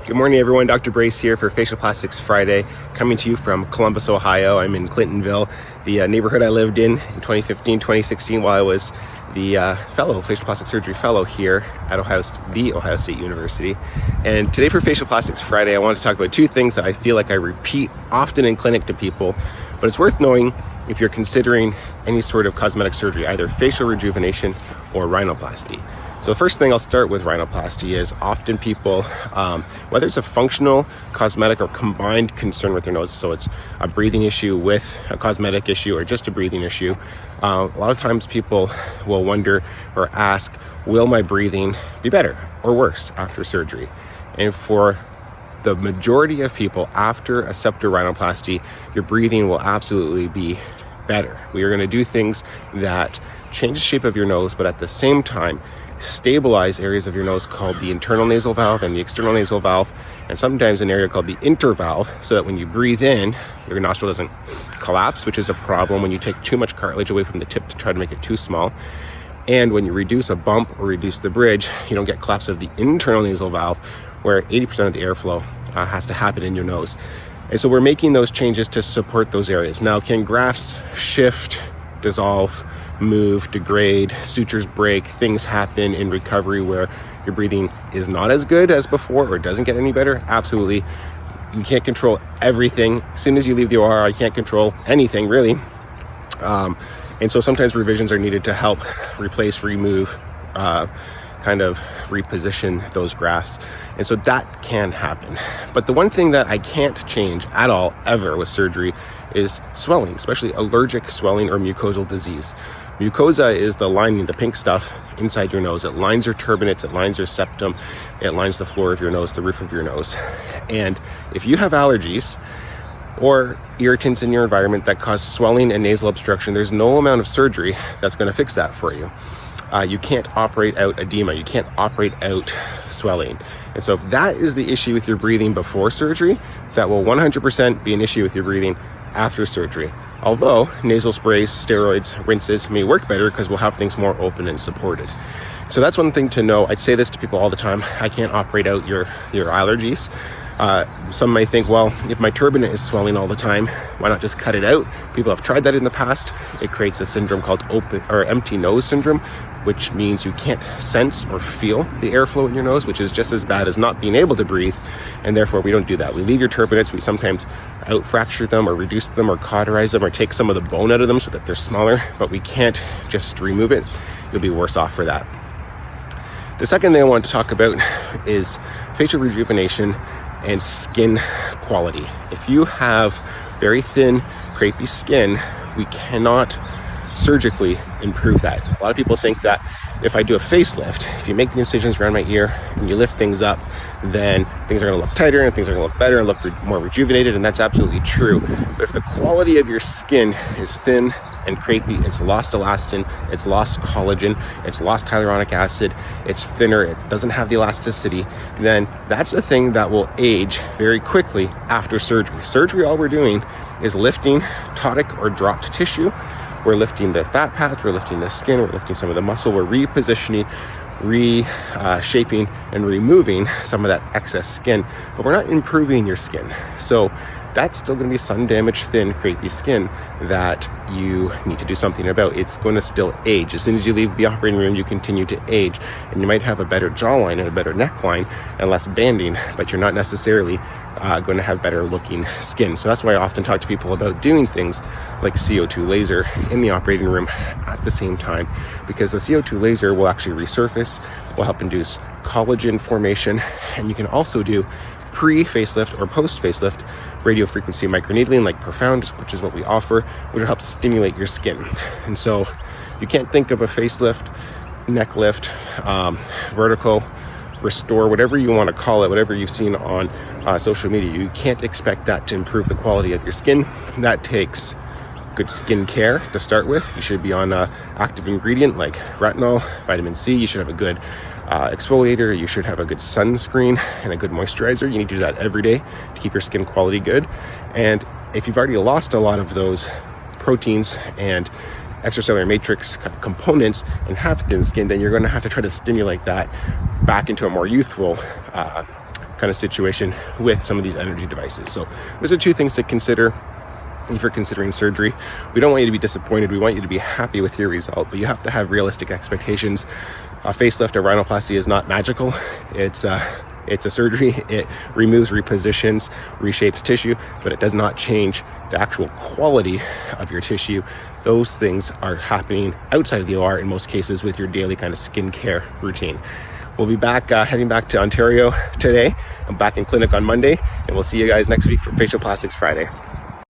Good morning, everyone. Dr. Brace here for Facial Plastics Friday, coming to you from Columbus, Ohio. I'm in Clintonville, the neighborhood I lived in 2015, 2016, while I was the facial plastic surgery fellow here at the Ohio State University. And today for Facial Plastics Friday, I want to talk about two things that I feel like I repeat often in clinic to people, but it's worth knowing if you're considering any sort of cosmetic surgery, either facial rejuvenation or rhinoplasty. So the first thing I'll start with rhinoplasty is often people, whether it's a functional, cosmetic, or combined concern with their nose, so it's a breathing issue with a cosmetic issue or just a breathing issue, a lot of times people will wonder or ask, will my breathing be better or worse after surgery? And for the majority of people after a septal rhinoplasty, your breathing will absolutely be better. We are going to do things that change the shape of your nose, but at the same time stabilize areas of your nose called the internal nasal valve and the external nasal valve, and sometimes an area called the intervalve, so that when you breathe in, your nostril doesn't collapse, which is a problem when you take too much cartilage away from the tip to try to make it too small. And when you reduce a bump or reduce the bridge, you don't get collapse of the internal nasal valve, where 80% of the airflow has to happen in your nose. And so we're making those changes to support those areas. Now, can grafts shift, dissolve, move, degrade, sutures break, things happen in recovery where your breathing is not as good as before or doesn't get any better? Absolutely. You can't control everything. As soon as you leave the OR, I can't control anything really. And so sometimes revisions are needed to help replace, remove, kind of reposition those grafts. And so that can happen. But the one thing that I can't change at all, ever with surgery, is swelling, especially allergic swelling or mucosal disease. Mucosa is the lining, the pink stuff inside your nose. It lines your turbinates, it lines your septum, it lines the floor of your nose, the roof of your nose. And if you have allergies or irritants in your environment that cause swelling and nasal obstruction, there's no amount of surgery that's going to fix that for you. You can't operate out edema, you can't operate out swelling. And so if that is the issue with your breathing before surgery, that will 100% be an issue with your breathing after surgery. Although nasal sprays, steroids, rinses may work better because we'll have things more open and supported. So that's one thing to know. I say this to people all the time. I can't operate out your allergies. Some may think, well, if my turbinate is swelling all the time, why not just cut it out? People have tried that in the past. It creates a syndrome called empty nose syndrome, which means you can't sense or feel the airflow in your nose, which is just as bad as not being able to breathe. And therefore we don't do that. We leave your turbinates. We sometimes out-fracture them or reduce them or cauterize them or take some of the bone out of them so that they're smaller, but we can't just remove it. You'll be worse off for that. The second thing I want to talk about is facial rejuvenation and skin quality. If you have very thin, crepey skin, we cannot surgically improve that. A lot of people think that if I do a facelift, if you make the incisions around my ear and you lift things up, then things are going to look tighter and things are going to look better and look more rejuvenated, and that's absolutely true. But if the quality of your skin is thin and crepey, it's lost elastin, it's lost collagen, it's lost hyaluronic acid, it's thinner, it doesn't have the elasticity, then that's a thing that will age very quickly after surgery. Surgery, all we're doing is lifting ptotic or dropped tissue. We're lifting the fat pads, we're lifting the skin, we're lifting some of the muscle, we're repositioning, reshaping, and removing some of that excess skin, but we're not improving your skin. So that's still going to be sun-damaged, thin, crepey skin that you need to do something about. It's going to still age. As soon as you leave the operating room, you continue to age, and you might have a better jawline and a better neckline and less banding, but you're not necessarily going to have better looking skin. So that's why I often talk to people about doing things like CO2 laser in the operating room at the same time, because the CO2 laser will actually resurface, will help induce collagen formation, and you can also do pre-facelift or post-facelift radio frequency microneedling like Profound, which is what we offer, which will help stimulate your skin. And so you can't think of a facelift, neck lift, vertical, restore, whatever you want to call it, whatever you've seen on social media. You can't expect that to improve the quality of your skin. That takes good skin care to start with. You should be on an active ingredient like retinol, vitamin C. You should have a good exfoliator. You should have a good sunscreen and a good moisturizer. You need to do that every day to keep your skin quality good. And if you've already lost a lot of those proteins and extracellular matrix kind of components and have thin skin, then you're going to have to try to stimulate that back into a more youthful kind of situation with some of these energy devices. So those are two things to consider if you're considering surgery. We don't want you to be disappointed. We want you to be happy with your result, but you have to have realistic expectations. A facelift or rhinoplasty is not magical. It's a surgery. It removes, repositions, reshapes tissue, but it does not change the actual quality of your tissue. Those things are happening outside of the OR in most cases with your daily kind of skincare routine. We'll be back, heading back to Ontario today. I'm back in clinic on Monday, and we'll see you guys next week for Facial Plastics Friday.